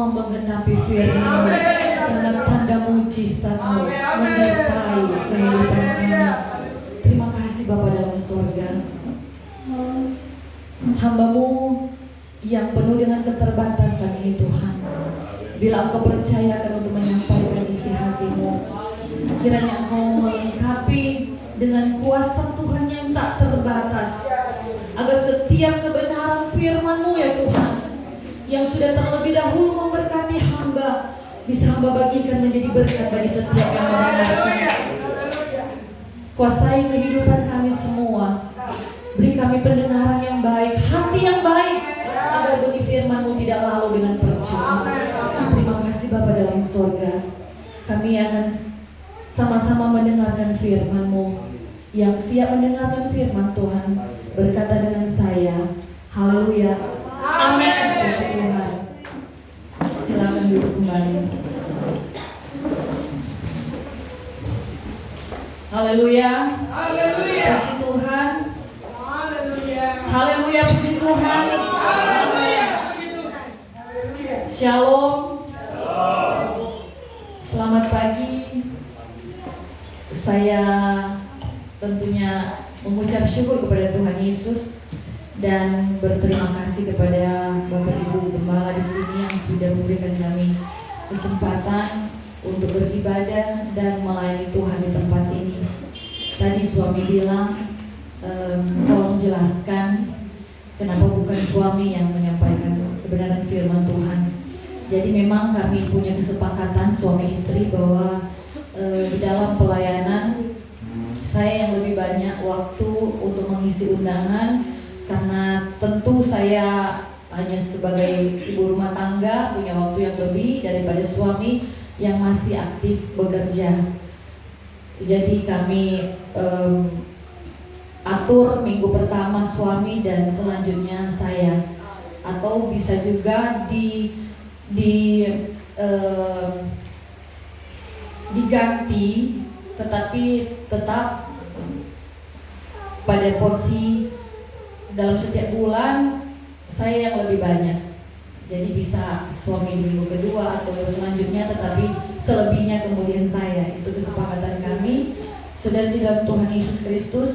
mau menggenapi firman-Mu, karena tanda mujizat-Mu menyertai kehidupan kami. Terima kasih Bapa dalam surga. Hamba-Mu yang penuh dengan keterbatasan ini Tuhan, bila Engkau percayakan untuk menyampaikan isi hati-Mu, kiranya Engkau melengkapi dengan kuasa Tuhan yang tak terbatas, agar setiap kebenaran firman-Mu ya Tuhan, yang sudah terlebih dahulu memberkati hamba, bisa hamba bagikan menjadi berkat bagi setiap yang mendengarkan. Kuasai kehidupan kami semua, beri kami pendengaran yang baik, hati yang baik, agar benih firman-Mu tidak lalu dengan percuma. Terima kasih Bapa dalam surga. Kami akan sama-sama mendengarkan firman-Mu. Yang siap mendengarkan firman Tuhan berkata dengan saya, haleluya, amin. Puji Tuhan. Silakan duduk kembali. Haleluya, haleluya. Puji Tuhan. Haleluya, haleluya. Puji Tuhan. Haleluya. Shalom. Selamat pagi. Saya tentunya mengucap syukur kepada Tuhan Yesus dan berterima kasih kepada Bapak Ibu Gembala di sini yang sudah memberikan kami kesempatan untuk beribadah dan melayani Tuhan di tempat ini. Tadi suami bilang, tolong jelaskan kenapa bukan suami yang menyampaikan kebenaran firman Tuhan. Jadi memang kami punya kesepakatan suami istri bahwa di dalam pelayanan saya yang lebih banyak waktu untuk mengisi undangan, karena tentu saya hanya sebagai ibu rumah tangga punya waktu yang lebih daripada suami yang masih aktif bekerja. Jadi kami atur minggu pertama suami dan selanjutnya saya, atau bisa juga diganti, tetapi tetap pada porsi dalam setiap bulan saya yang lebih banyak. Jadi bisa suami di minggu kedua atau selanjutnya, tetapi selebihnya kemudian saya. Itu kesepakatan kami. Saudara di dalam Tuhan Yesus Kristus,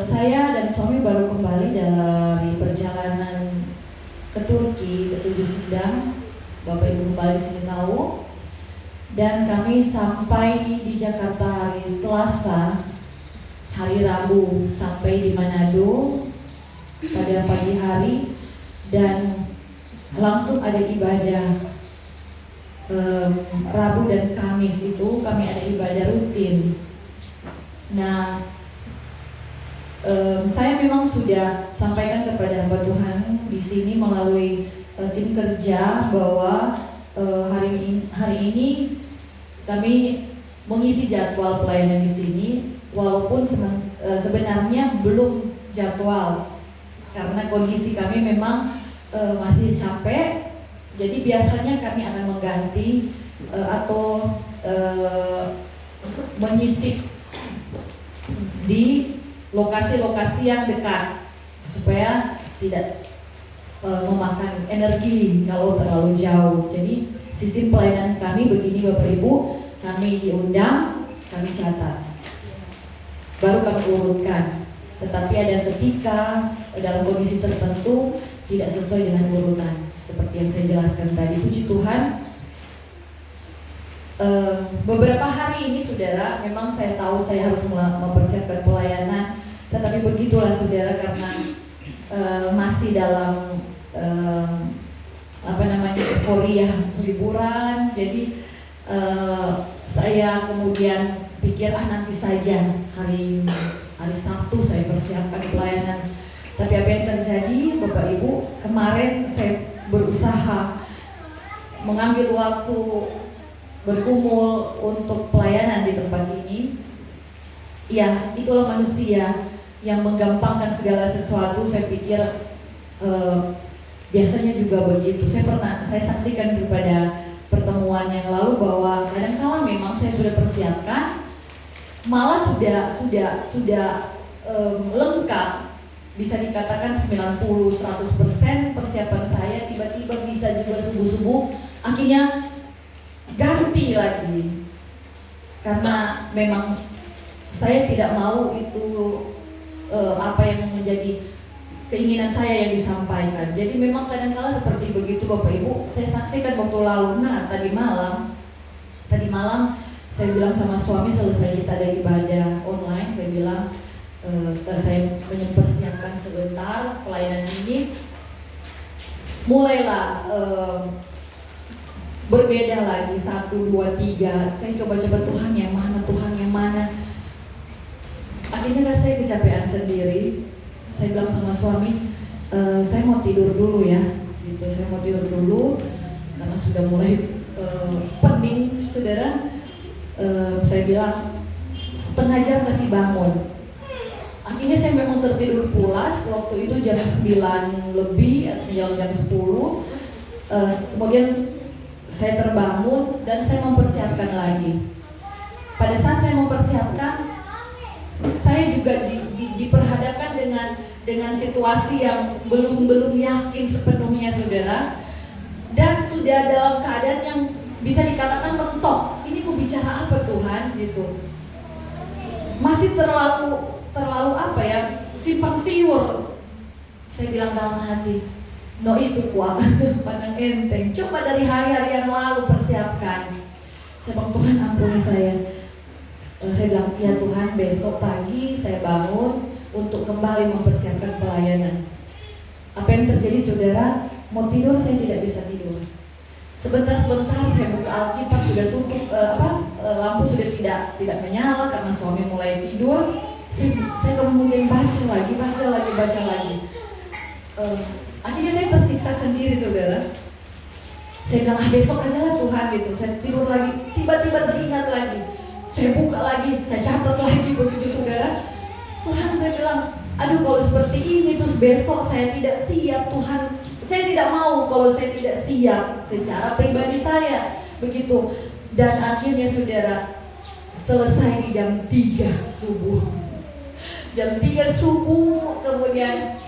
saya dan suami baru kembali dari perjalanan ke Turki, ke 7 Sidang. Bapak Ibu kembali di sini tahu. Dan kami sampai di Jakarta hari Selasa, hari Rabu sampai di Manado pada pagi hari, dan langsung ada ibadah. Rabu dan Kamis itu kami ada ibadah rutin. Nah, saya memang sudah sampaikan kepada hamba Tuhan di sini melalui tim kerja bahwa hari ini kami mengisi jadwal pelayanan di sini, walaupun sebenarnya belum jadwal karena kondisi kami memang masih capek. Jadi biasanya kami akan mengganti atau menyisip di lokasi-lokasi yang dekat supaya tidak memakan energi kalau terlalu jauh. Jadi sistem pelayanan kami begini Bapak Ibu, kami diundang, kami catat, baru kami urutkan. Tetapi ada ketika dalam kondisi tertentu tidak sesuai dengan urutan, seperti yang saya jelaskan tadi. Puji Tuhan, beberapa hari ini saudara, memang saya tahu saya harus mempersiapkan pelayanan, tetapi begitulah saudara, karena masih dalam euforia liburan. Jadi saya kemudian pikir nanti saja hari Sabtu saya persiapkan pelayanan. Tapi apa yang terjadi Bapak Ibu, kemarin saya berusaha mengambil waktu bergumul untuk pelayanan di tempat ini. Ya, itulah manusia yang menggampangkan segala sesuatu. Saya pikir biasanya juga begitu. Saya saksikan kepada pertemuan yang lalu bahwa kadang-kala memang saya sudah persiapkan, malah sudah lengkap, bisa dikatakan 90-100% persiapan saya, tiba-tiba bisa juga subuh-subuh akhirnya ganti lagi, karena memang saya tidak mau itu apa yang menjadi keinginan saya yang disampaikan. Jadi memang kadang-kala seperti begitu Bapak Ibu, saya saksikan waktu lalu. Nah tadi malam saya bilang sama suami, selesai kita ada ibadah online, saya bilang saya mempersiapkan sebentar pelayanan ini. Mulailah berbeda lagi, 1, 2, 3. Saya coba-coba Tuhan yang mana. Akhirnya saya kecapean sendiri. Saya bilang sama suami, saya mau tidur dulu ya, gitu. Saya mau tidur dulu karena sudah mulai pening, saudara. Saya bilang setengah jam kasih bangun. Akhirnya saya memang tertidur pulas. Waktu itu jam 9 lebih atau jam 10. Kemudian saya terbangun dan saya mempersiapkan lagi. Pada saat saya mempersiapkan, saya juga diperhadapkan dengan situasi yang belum yakin sepenuhnya, saudara. Dan sudah dalam keadaan yang bisa dikatakan mentok. Ini mau bicara apa Tuhan, gitu. Masih terlalu apa ya, simpang siur. Saya bilang dalam hati, no itu kuat, pandang enteng. Coba dari hari-hari yang lalu persiapkan. Saya bilang Tuhan ampuni saya. Saya bilang ya Tuhan, besok pagi saya bangun untuk kembali mempersiapkan pelayanan. Apa yang terjadi saudara? Mau tidur saya tidak bisa tidur. Sebentar saya buka Alkitab, sudah tutup lampu sudah tidak menyala karena suami mulai tidur. Saya kemudian baca lagi. Akhirnya saya tersiksa sendiri, saudara. Saya bilang besok aja lah Tuhan, gitu. Saya tidur lagi, tiba-tiba teringat lagi. Saya buka lagi, saya catat lagi begitu, saudara. Tuhan, saya bilang, aduh kalau seperti ini terus besok saya tidak siap, Tuhan. Saya tidak mau kalau saya tidak siap secara pribadi saya, begitu. Dan akhirnya saudara, selesai di jam 3 subuh. Jam 3 subuh, kemudian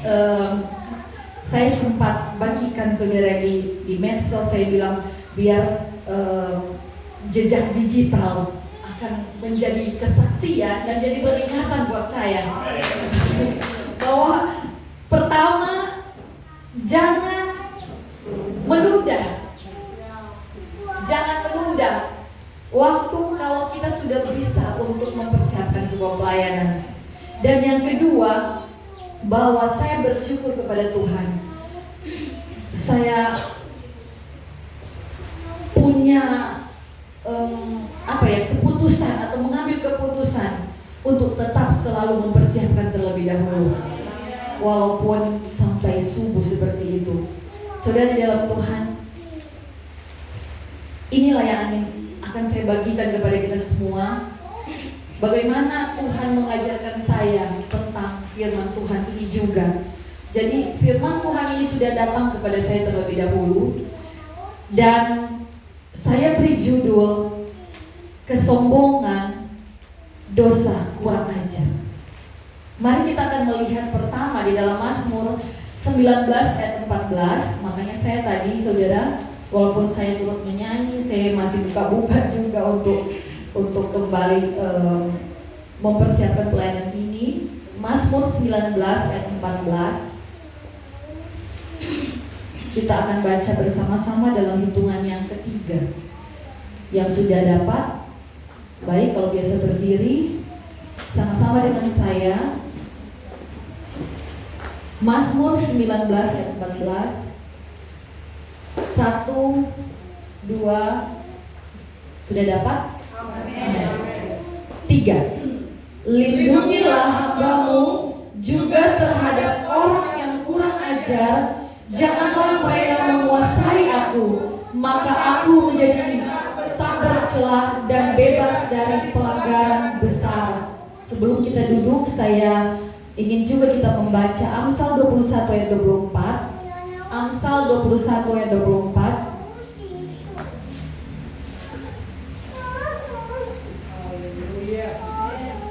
saya sempat bagikan saudara di medsos. Saya bilang biar jejak digital akan menjadi kesaksian dan jadi peringatan buat saya bahwa pertama, jangan menunda waktu kalau kita sudah bisa untuk mempersiapkan sebuah pelayanan. Dan yang kedua, bahwa saya bersyukur kepada Tuhan. Saya punya keputusan atau mengambil keputusan untuk tetap selalu mempersiapkan terlebih dahulu, walaupun sampai subuh seperti itu. Saudara di dalam Tuhan, inilah yang akan saya bagikan kepada kita semua. Bagaimana Tuhan mengajarkan saya tentang firman Tuhan ini juga. Jadi firman Tuhan ini sudah datang kepada saya terlebih dahulu, dan saya beri judul kesombongan dosa kurang ajar. Mari kita akan melihat pertama di dalam Mazmur 19 ayat 14. Makanya saya tadi, saudara, walaupun saya turut menyanyi, saya masih buka-buka juga untuk kembali mempersiapkan pelayanan ini. Mazmur 19 ayat 14. Kita akan baca bersama-sama dalam hitungan yang ketiga. Yang sudah dapat, baik kalau biasa berdiri sama-sama dengan saya. Mazmur 19 ayat 14. 1, 2, sudah dapat? Amin. 3. Lindungilah hamba-Mu juga terhadap orang yang kurang ajar. Janganlah mereka menguasai aku, maka aku menjadi tak bercelah dan bebas dari pelanggaran besar. Sebelum kita duduk, saya ingin juga kita membaca Amsal 21 ayat 24. Amsal 21 ayat 24.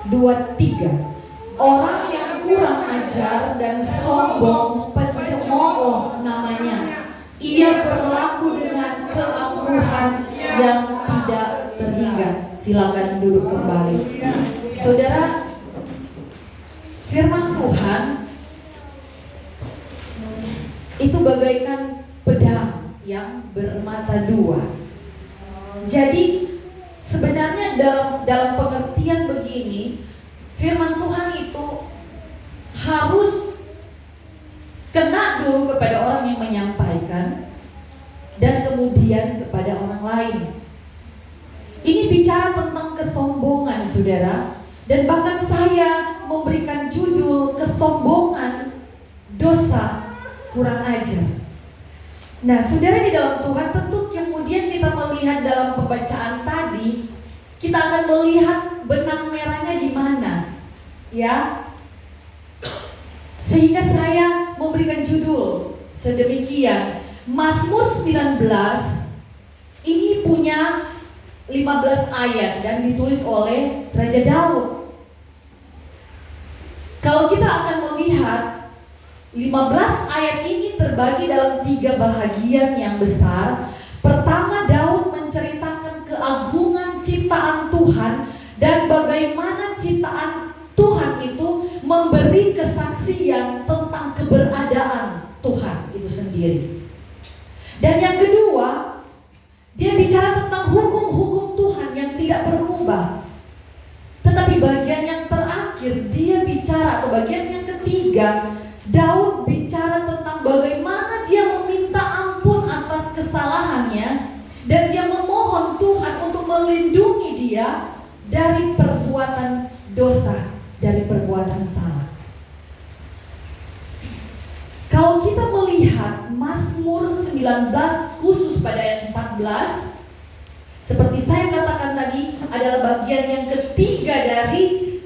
2, 3. Orang yang yang kurang ajar dan sombong, pencemooh namanya. Ia berlaku dengan keangkuhan yang tidak terhingga. Silakan duduk kembali. Saudara, firman Tuhan itu bagaikan pedang yang bermata dua. Jadi sebenarnya dalam pengertian begini, firman Tuhan itu harus kena dulu kepada orang yang menyampaikan dan kemudian kepada orang lain. Ini bicara tentang kesombongan, saudara, dan bahkan saya memberikan judul kesombongan dosa kurang ajar. Nah, saudara, di dalam Tuhan tentu kemudian kita melihat dalam pembacaan tadi, kita akan melihat benang merahnya di mana, ya. Sehingga saya memberikan judul sedemikian. Mazmur 19 ini punya 15 ayat dan ditulis oleh Raja Daud. Kalau kita akan melihat 15 ayat ini terbagi dalam 3 bahagian yang besar. Pertama, Daud menceritakan keagungan ciptaan Tuhan dan bagaimana ciptaan Tuhan itu memberi kesaksian tentang keberadaan Tuhan itu sendiri. Dan yang kedua, dia bicara tentang hukum-hukum Tuhan yang tidak berubah. Tetapi bagian yang terakhir, dia bicara, atau bagian yang ketiga, Daud bicara tentang bagaimana dia meminta ampun atas kesalahannya dan dia memohon Tuhan untuk melindungi dia dari perbuatan dosa, dari perbuatan salah. Kalau kita melihat Mazmur 19 khusus pada ayat 14, seperti saya katakan tadi, adalah bagian yang ketiga dari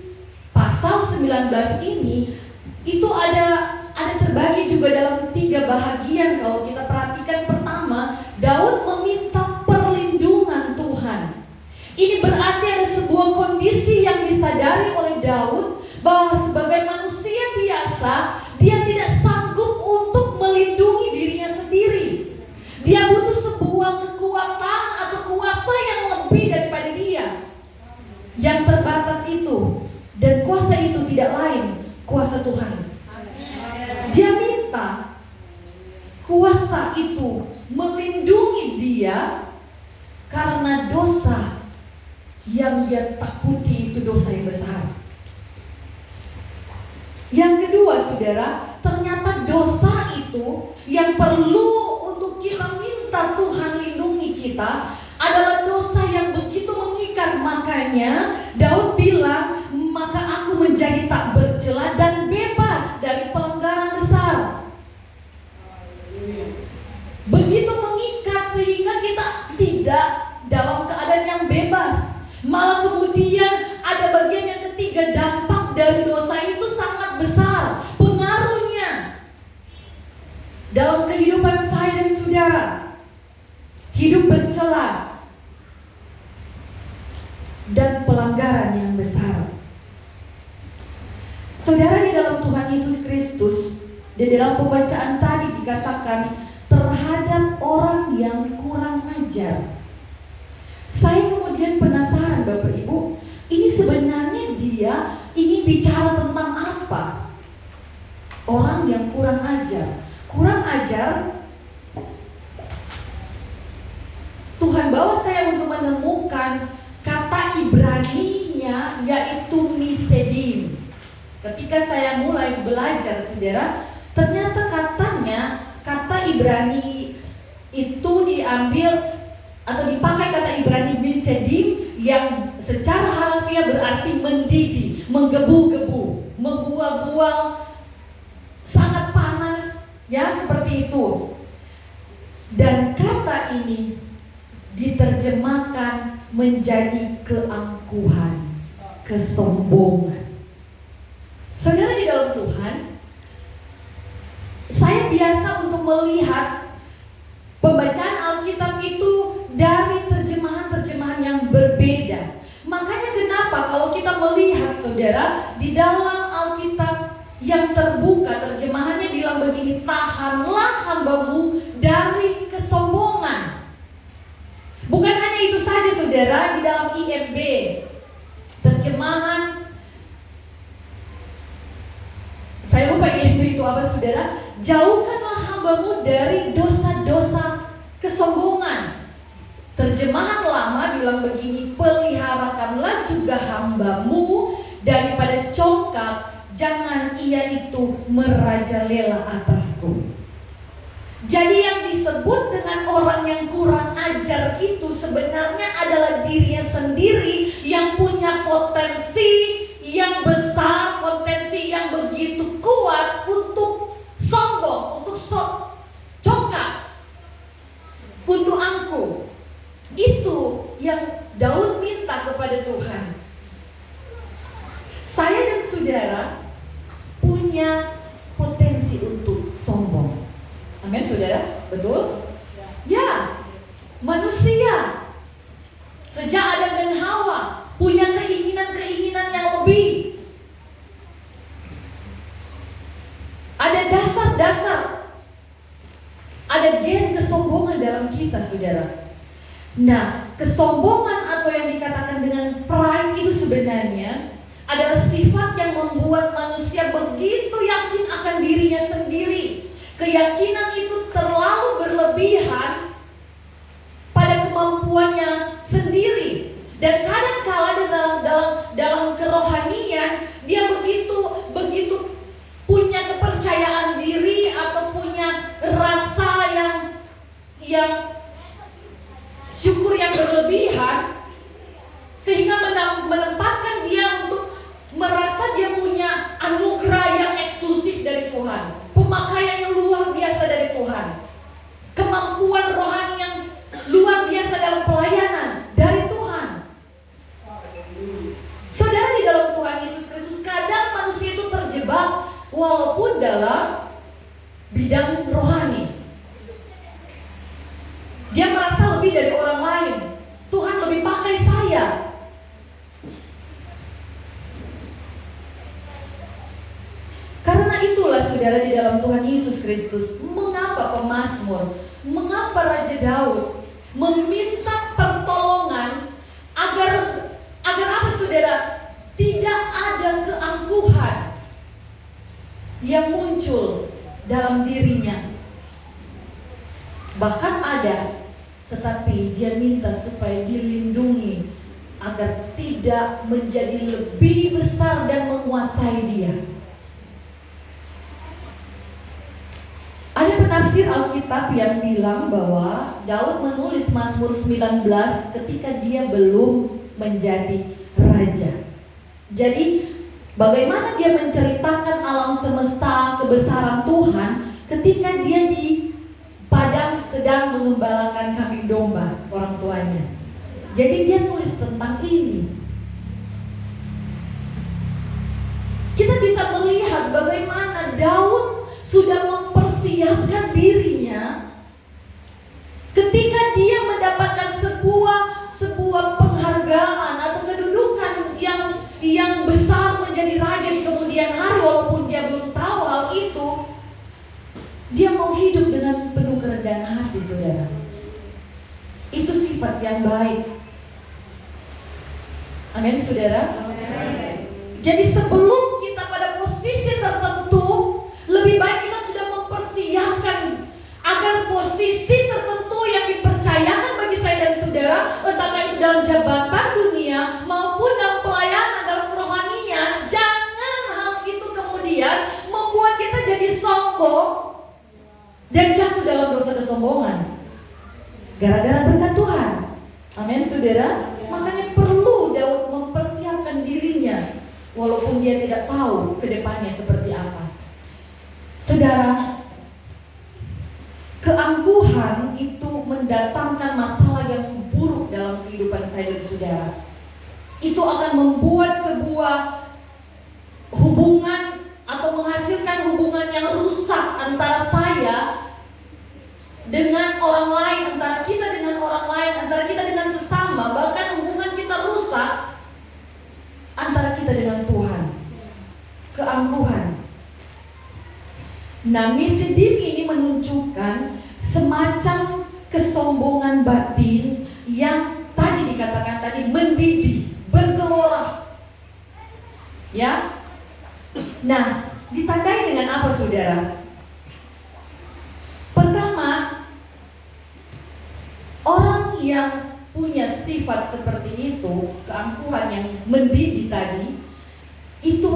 pasal 19 ini. Itu ada terbagi juga dalam 3 bahagian. Kalau kita perhatikan, pertama, Daud meminta perlindungan Tuhan. Ini berarti ada sebuah kondisi yang disadari oleh Daud bahwa sebagai manusia biasa, dia tidak sanggup untuk melindungi dirinya sendiri. Dia butuh sebuah kekuatan atau kuasa yang lebih daripada dia, yang terbatas itu. Dan kuasa itu tidak lain, kuasa Tuhan. Dia minta kuasa itu melindungi dia karena dosa yang dia takuti itu dosa yang besar. Yang kedua, saudara, ternyata dosa itu yang perlu untuk kita minta Tuhan lindungi kita adalah dosa yang begitu mengikat. Makanya Daud bilang, maka aku menjadi tak bercela dan bebas dari pelanggaran besar. Begitu mengikat sehingga kita tidak dalam keadaan yang bebas. Malah kemudian ada bagian yang ketiga, dampak dari dosa itu sangat besar pengaruhnya dalam kehidupan saya dan saudara. Hidup bercela dan pelanggaran yang besar. Saudara, di dalam Tuhan Yesus Kristus, di dalam pembacaan tadi dikatakan terhadap orang yang kurang ajar. Saya kemudian penasaran, Bapak Ibu, ini sebenarnya dia ingin bicara tentang apa? Orang yang kurang ajar. Kurang ajar, Tuhan bawa saya untuk menemukan kata Ibraninya, yaitu misedim. Ketika saya mulai belajar, saudara, ternyata kata Ibrani itu diambil atau dipakai kata Ibrani misedim yang secara harfiah berarti mendidih, menggebu-gebu, membual-bual, sangat panas, ya, seperti itu. Dan kata ini diterjemahkan menjadi keangkuhan, kesombongan. Saudara, di dalam Tuhan, saya biasa untuk melihat pembacaan Alkitab itu dari terjemahan-terjemahan yang berbeda. Makanya kenapa kalau kita melihat, saudara, di dalam Alkitab yang terbuka. Terjemahannya bilang begini, tahanlah hambamu dari kesombongan. Bukan hanya itu saja saudara, di dalam IMB terjemahan, saya lupa IMB itu apa saudara, jauhkanlah hambamu dari dosa-dosa kesombongan. Terjemahan lama bilang begini, peliharakanlah juga hambamu daripada congkak, jangan ia itu merajalela atasku. Jadi yang disebut dengan orang yang kurang ajar itu sebenarnya adalah dirinya sendiri yang punya potensi yang besar, potensi yang begitu kuat untuk sombong, untuk congkak, untuk angkuh. Itu yang Daud minta kepada Tuhan. Saya dan saudara punya potensi untuk sombong. Amin saudara, betul? Ya, manusia sejak Adam dan Hawa punya keinginan-keinginan yang lebih. Ada dasar-dasar, ada gen kesombongan dalam kita saudara. Nah, kesombongan atau yang dikatakan dengan pride itu sebenarnya adalah sifat yang membuat manusia begitu yakin akan dirinya sendiri. Keyakinan itu terlalu berlebihan pada kemampuannya sendiri, dan kadang-kala dalam kerohanian dia begitu punya kepercayaan diri atau punya rasa yang syukur yang berlebihan, sehingga menempatkan dia untuk merasa dia punya anugerah yang eksklusif dari Tuhan, pemakaian yang luar biasa dari Tuhan, kemampuan rohani yang luar biasa dalam pelayanan dari Tuhan. Saudara, di dalam Tuhan Yesus Kristus kadang manusia itu terjebak walaupun dalam bidang rohani. Dia merasa lebih dari orang lain. Tuhan lebih pakai saya. Karena itulah saudara, di dalam Tuhan Yesus Kristus, mengapa pemazmur, mengapa Raja Daud meminta pertolongan agar apa saudara? Tidak ada keangkuhan yang muncul dalam dirinya. Bahkan ada, tetapi dia minta supaya dilindungi agar tidak menjadi lebih besar dan menguasai dia. Ada penafsir Alkitab yang bilang bahwa Daud menulis Mazmur 19 ketika dia belum menjadi raja. Jadi bagaimana dia menceritakan alam semesta, kebesaran Tuhan ketika dia di padang sedang mengembalakan kambing domba orang tuanya. Jadi dia tulis tentang ini. Kita bisa melihat bagaimana Daud sudah mempersiapkan dirinya ketika dia mendapatkan sebuah penghargaan atau kedudukan yang besar menjadi raja di kemudian hari, walaupun dia belum tahu hal itu. Dia mau hidup dengan penuh kerendahan hati saudara. Itu sifat yang baik. Amin saudara. Amin. Jadi sebelum kita pada posisi tertentu, lebih baik kita sudah mempersiapkan agar posisi tertentu yang dipercayakan bagi saya dan saudara, entah itu dalam jabatan dunia maupun dalam pelayanan, dalam kerohanian, jangan hal itu kemudian membuat kita jadi sombong dan jatuh dalam dosa kesombongan gara-gara berkat Tuhan. Amin saudara. Makanya perlu Daud mempersiapkan dirinya walaupun dia tidak tahu ke depannya seperti apa. Saudara, keangkuhan itu mendatangkan masalah yang buruk dalam kehidupan saya dan saudara. Itu akan membuat sebuah hubungan atau menghasilkan hubungan yang rusak antara saya dengan orang lain, antara kita dengan orang lain, antara kita dengan sesama, bahkan hubungan kita rusak antara kita dengan Tuhan. Keangkuhan Nah, Misidim ini menunjukkan semacam kesombongan batin yang tadi dikatakan tadi mendidih, bergelora. Ya. Nah, ditandai dengan apa, saudara? Pertama, orang yang punya sifat seperti itu, keangkuhan yang mendidih tadi, itu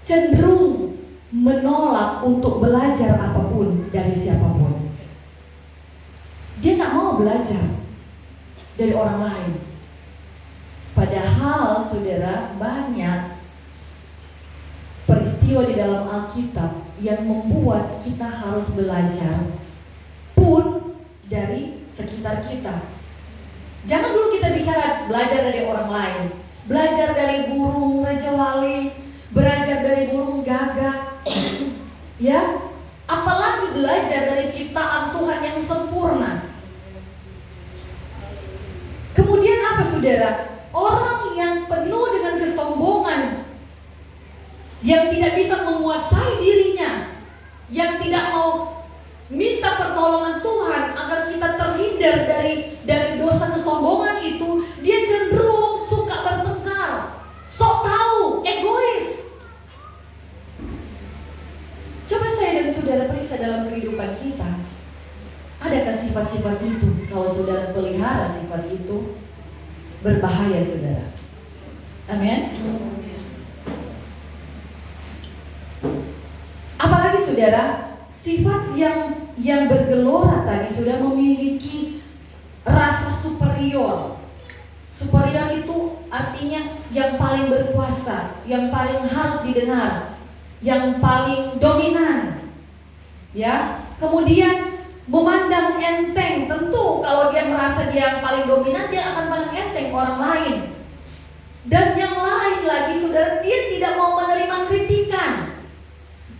cenderung menolak untuk belajar apapun dari siapapun. Dia nggak mau belajar dari orang lain. Padahal, saudara, banyak peristiwa di dalam Alkitab yang membuat kita harus belajar pun dari sekitar kita. Jangan dulu kita bicara belajar dari orang lain, belajar dari burung Raja Wali, belajar dari burung gagak, ya, apalagi belajar dari ciptaan Tuhan yang sempurna. Kemudian apa, saudara? Orang yang penuh dengan kesombongan, yang tidak bisa menguasai dirinya, yang tidak mau minta pertolongan Tuhan agar kita terhindar dari dosa kesombongan itu, dia cenderung suka bertengkar, sok tahu, egois. Coba saya dan saudara periksa dalam kehidupan kita, adakah sifat-sifat itu? Kalau saudara pelihara sifat itu, berbahaya, saudara. Amin. Apalagi, saudara, sifat yang bergelora tadi sudah memiliki rasa superior. Superior itu artinya yang paling berkuasa, yang paling harus didengar, yang paling dominan. Ya, kemudian memandang enteng. Tentu kalau dia merasa dia yang paling dominan, dia akan pandang enteng orang lain. Dan yang lain lagi, saudara, dia tidak mau menerima kritikan.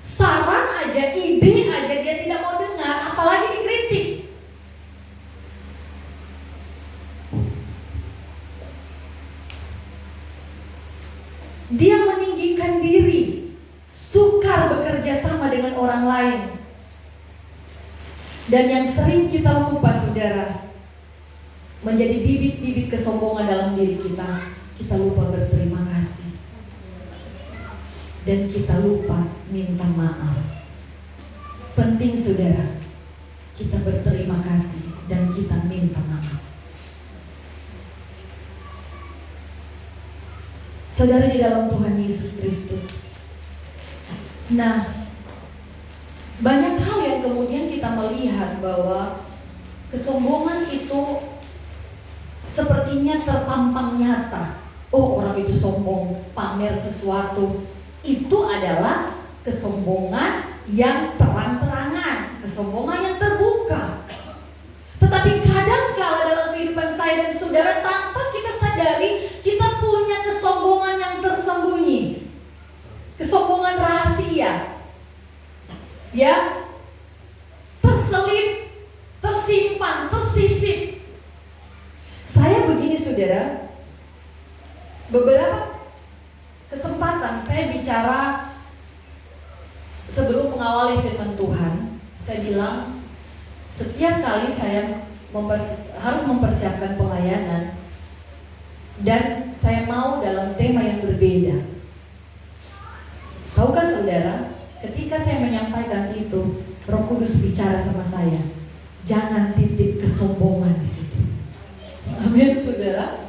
Saran aja, ide aja dia tidak mau dengar, apalagi dikritik. Dia meninggikan diri, sukar bekerja sama dengan orang lain. Dan yang sering kita lupa, saudara, menjadi bibit-bibit kesombongan dalam diri kita. Kita lupa berterima kasih. Dan kita lupa minta maaf. Penting, saudara, kita berterima kasih dan kita minta maaf. Saudara di dalam Tuhan Yesus Kristus. Nah, banyak hal yang kemudian kita melihat bahwa kesombongan itu sepertinya terpampang nyata. Oh, orang itu sombong, pamer sesuatu. Itu adalah kesombongan yang terang-terangan, kesombongan yang terbuka. Tetapi kadang-kala dalam kehidupan saya dan saudara, tanpa kita sadari, kita punya kesombongan yang tersembunyi, kesombongan rahasia, ya, terselip, tersimpan, tersisip. Saya begini, saudara, beberapa kesempatan saya bicara sebelum mengawali firman Tuhan. Saya bilang, setiap kali saya harus mempersiapkan pelayanan, dan saya mau dalam tema yang berbeda. Tahukah saudara, ketika saya menyampaikan itu, Roh Kudus bicara sama saya, jangan titip kesombongan di situ. Amin, saudara.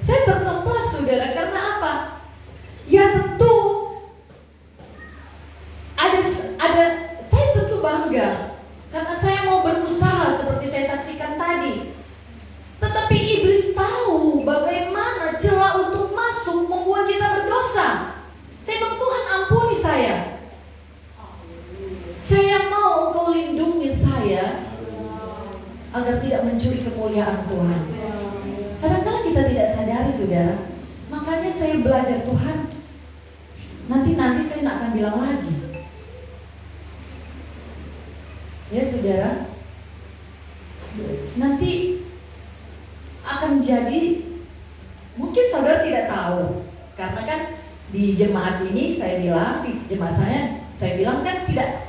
Saya tertemplak, saudara, karena apa? Ya tentu ada saya tentu bangga karena saya mau berusaha seperti saya saksikan tadi. Tetapi iblis tahu bagaimana celah untuk masuk membuat kita berdosa. Saya bilang, Tuhan ampuni saya. Saya mau Engkau lindungi saya agar tidak mencuri kemuliaan Tuhan. Kadang-kadang kita tidak sadari, saudara. Makanya saya belajar, Tuhan, nanti saya tidak akan bilang lagi. Ya, saudara, nanti akan jadi, mungkin saudara tidak tahu, karena kan di di jemaat ini saya bilang, di jemaat saya bilang kan tidak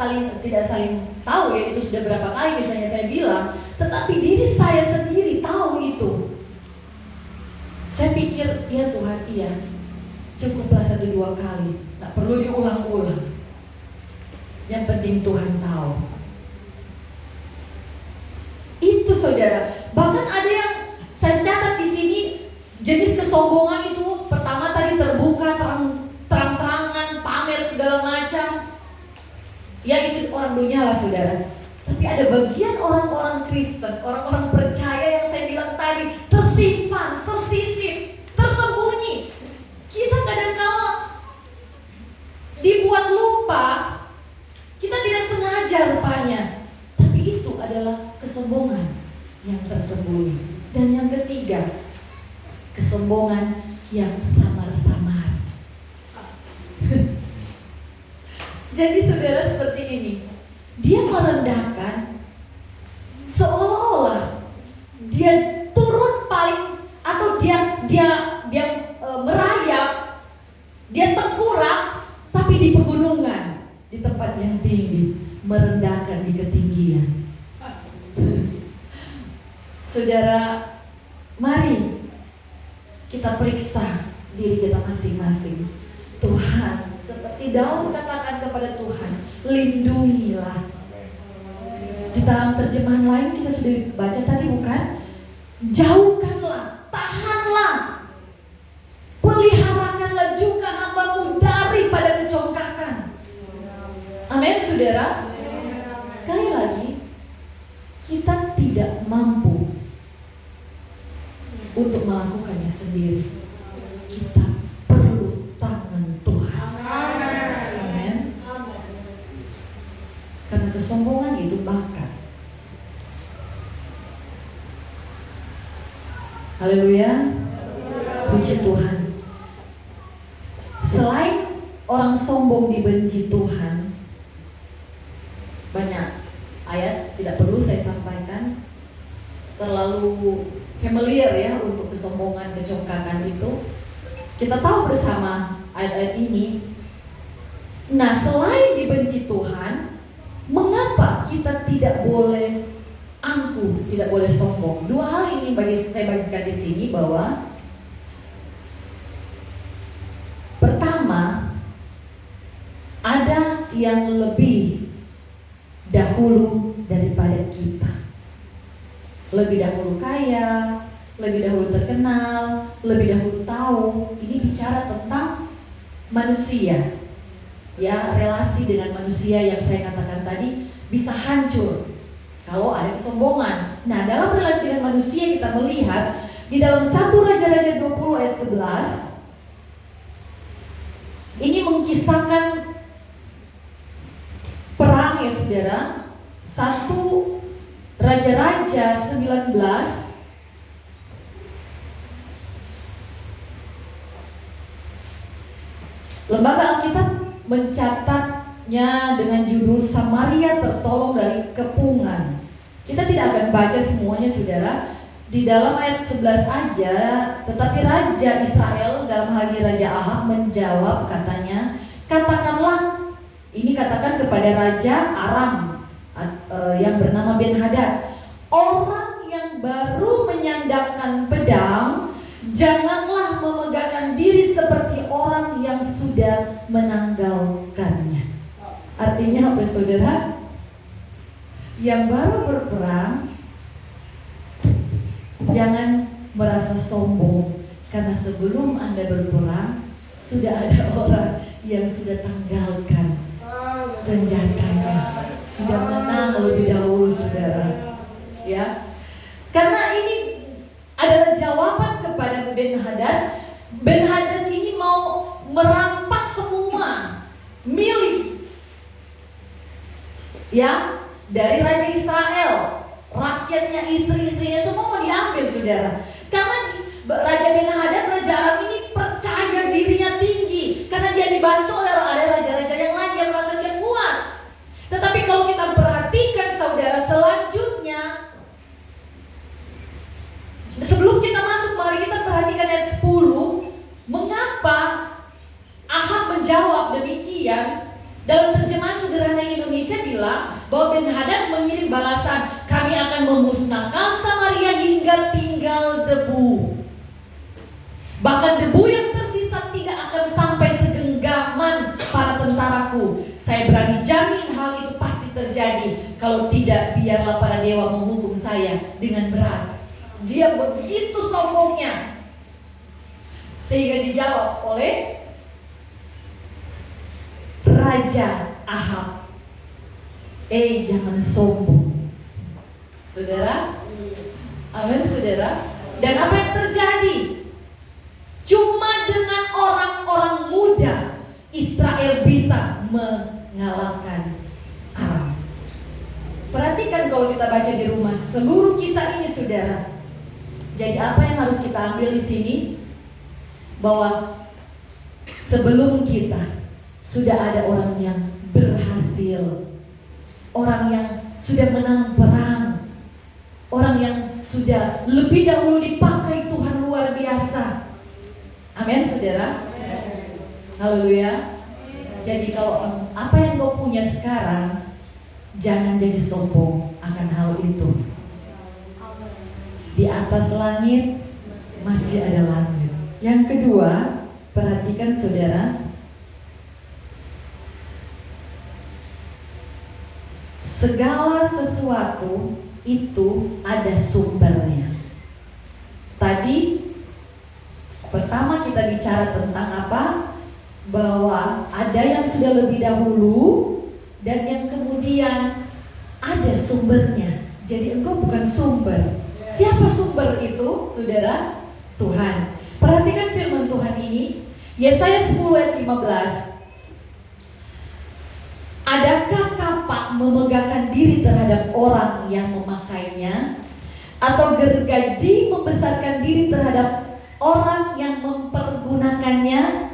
saling tahu ya, itu sudah berapa kali misalnya saya bilang, tetapi diri saya sendiri tahu itu. Saya pikir, ya Tuhan, iya, cukuplah 1-2 kali, tak perlu diulang-ulang. Yang penting Tuhan tahu. Itu saudara. Bahkan ada yang saya catat di sini, jenis kesombongan itu pertama tadi terbuka, terang-terangan, pamer segala macam. Ya itu orang dunia lah saudara. Tapi ada bagian orang-orang Kristen, orang-orang percaya yang saya bilang tadi, tersimpan, tersisip, tersembunyi. Kita kadang-kala dibuat lupa, kita tidak sengaja rupanya. Tapi itu adalah kesombongan yang tersembunyi. Dan yang ketiga, kesombongan yang samar-samar. Jadi saudara seperti ini, dia merendahkan seolah-olah dia turun paling, atau dia merayap, dia tengkurap, tapi di pegunungan, di tempat yang tinggi, merendahkan di ketinggian. Saudara, mari kita periksa diri kita masing-masing. Tuhan, seperti Daud katakan kepada Tuhan, lindungilah. Di dalam terjemahan lain kita sudah baca tadi bukan? Jauhkanlah, tahanlah, peliharakanlah juga hamba-Mu daripada kecongkakan. Amin saudara. Sekali lagi, kita tidak mampu untuk melakukannya sendiri. Kita perlu tangan Tuhan. Amin. Karena kesombongan itu bakat. Haleluya. Puji Tuhan. Selain orang sombong dibenci Tuhan, banyak ayat tidak perlu saya sampaikan, terlalu familiar ya untuk kesombongan, kecongkakan itu. Kita tahu bersama ayat-ayat ini. Nah, selain dibenci Tuhan, mengapa kita tidak boleh angkuh, tidak boleh sombong? Dua hal ini saya bagikan di sini, bahwa pertama, ada yang lebih dahulu daripada kita. Lebih dahulu kaya, lebih dahulu terkenal, lebih dahulu tahu. Ini bicara tentang manusia. Ya, relasi dengan manusia yang saya katakan tadi bisa hancur kalau ada kesombongan. Nah, dalam relasi dengan manusia kita melihat di dalam 1 Raja-Raja 20 ayat 11, ini mengkisahkan perang ya saudara. 1 Raja-Raja 19 Lembaga Alkitab mencatatnya dengan judul Samaria tertolong dari kepungan. Kita tidak akan baca semuanya saudara. Di dalam ayat 11 aja, tetapi Raja Israel, dalam hal ini Raja Ahab, menjawab katanya, katakanlah, ini katakan kepada Raja Aram yang bernama Ben-Hadad, orang yang baru menyandangkan pedang, janganlah memegahkan diri seperti orang yang sudah menanggalkannya. Artinya apa saudara? Yang baru berperang, jangan merasa sombong, karena sebelum Anda berperang sudah ada orang yang sudah tanggalkan senjatanya, sudah menang lebih dahulu saudara. Ya, karena ini adalah jawaban kepada Ben-Hadad. Ben-Hadad ini mau merampas semua milik ya dari Raja Israel, rakyatnya, istri-istrinya, semua mau diambil saudara. Karena Raja Ben-Hadad, Raja Aram ini percaya dirinya tinggi, karena dia dibantu oleh ada raja-raja yang lain yang merasa dia kuat. Tetapi kalau kita perhatikan saudara, selanjutnya, sebelum kita masuk, mari kita perhatikan ayat 10. Mengapa Ahab Dalam terjemahan sederhana Indonesia bilang bahwa Ben-Hadad mengirim balasan, kami akan memusnahkan Samaria hingga tinggal debu. Bahkan debu yang tersisa tidak akan sampai segenggaman para tentaraku. Saya berani jamin hal itu pasti terjadi. Kalau tidak, biarlah para dewa menghukum saya dengan berat. Dia begitu sombongnya, sehingga dijawab oleh Raja Ahab, jangan sombong, saudara. Amin, saudara. Dan apa yang terjadi? Cuma dengan orang-orang muda Israel bisa mengalahkan Aram. Perhatikan kalau kita baca di rumah seluruh kisah ini, saudara. Jadi apa yang harus kita ambil di sini? Bahwa sebelum kita sudah ada orang yang berhasil, orang yang sudah menang perang, orang yang sudah lebih dahulu dipakai Tuhan luar biasa. Amin, saudara. Haleluya. Jadi kalau apa yang kau punya sekarang, jangan jadi sombong akan hal itu. Di atas langit masih ada langit. Yang kedua, perhatikan saudara, segala sesuatu itu ada sumbernya. Tadi pertama kita bicara tentang apa? Bahwa ada yang sudah lebih dahulu dan yang kemudian ada sumbernya. Jadi engkau bukan sumber. Siapa sumber itu, saudara? Tuhan. Perhatikan firman Tuhan ini, Yesaya 10 ayat 15. Adakah kapak memegahkan diri terhadap orang yang memakainya, atau gergaji membesarkan diri terhadap orang yang mempergunakannya?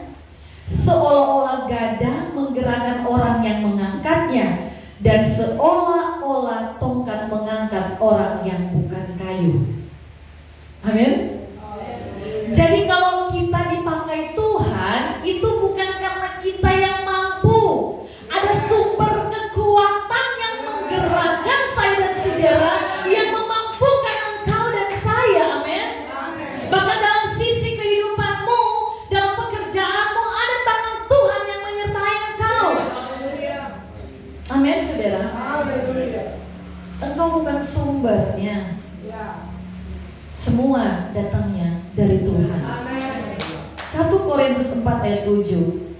Seolah-olah gada menggerakkan orang yang mengangkatnya, dan seolah-olah tongkat mengangkat orang yang bukan kayu. Amin. Jadi kalau kita dipakai Tuhan, itu bukan karena kita yang mampu. Ada sumber kekuatan yang menggerakkan saya dan saudara, yang memampukan engkau dan saya. Amin. Bahkan dalam sisi kehidupanmu, dalam pekerjaanmu, ada tangan Tuhan yang menyertai engkau. Amin, saudara. Engkau bukan sumbernya. Semua datangnya dari Tuhan. 1 Korintus 4 ayat 7.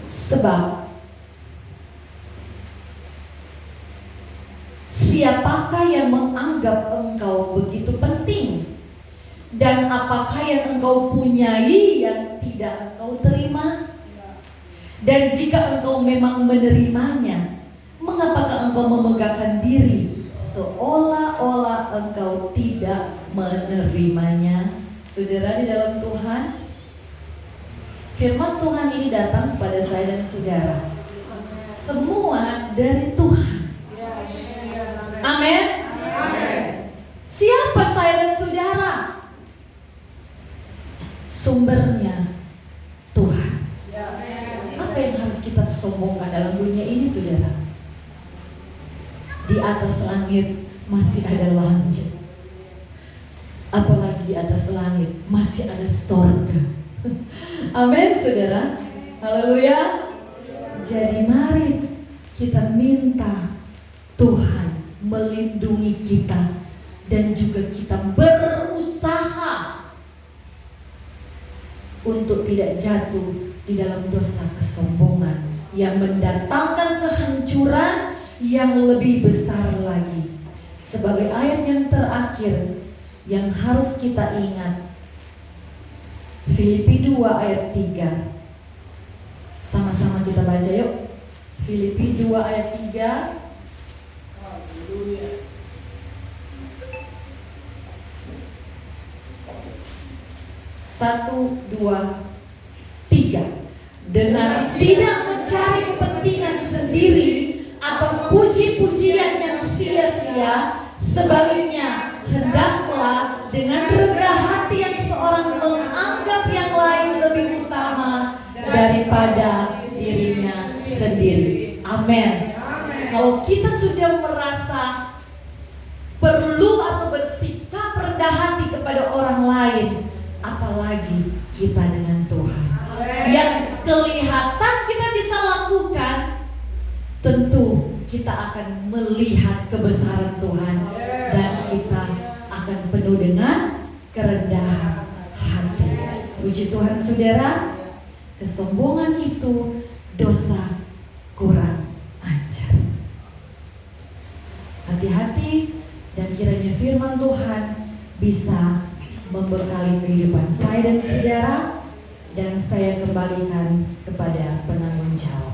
Sebab siapakah yang menganggap engkau begitu penting? Dan apakah yang engkau punyai yang tidak engkau terima? Dan jika engkau memang menerimanya, mengapakah engkau memegahkan diri seolah-olah engkau tidak menerimanya? Saudara di dalam Tuhan, firman Tuhan ini datang kepada saya dan saudara. Semua dari Tuhan. Amin. Siapa saya dan saudara? Sumbernya Tuhan. Apa yang harus kita sombongkan dalam dunia ini, saudara? Di atas langit masih ada langit. Apalagi di atas langit masih ada sorga. Amin, saudara. Haleluya. Jadi mari kita minta Tuhan melindungi kita, dan juga kita berusaha untuk tidak jatuh di dalam dosa kesombongan yang mendatangkan kehancuran yang lebih besar lagi. Sebagai ayat yang terakhir yang harus kita ingat, Filipi 2 ayat 3. Sama-sama kita baca yuk. Filipi 2 ayat 3. Satu, dua, tiga. Dengan tidak mencari kepentingan sendiri atau puji-pujian yang sia-sia, sebaliknya hendaklah dengan rendah hati yang seorang menganggap yang lain lebih utama kepada dirinya sendiri. Amin. Kalau kita sudah merasa perlu atau bersikap rendah hati kepada orang lain, apalagi kita dengan Tuhan. Yang kelihatan kita bisa lakukan, tentu kita akan melihat kebesaran Tuhan dan kita akan penuh dengan kerendahan hati. Puji Tuhan saudara, kesombongan itu dosa kurang ajar. Hati-hati dan kiranya firman Tuhan bisa membekali kehidupan saya dan saudara, dan saya kembalikan kepada penanggung jawab.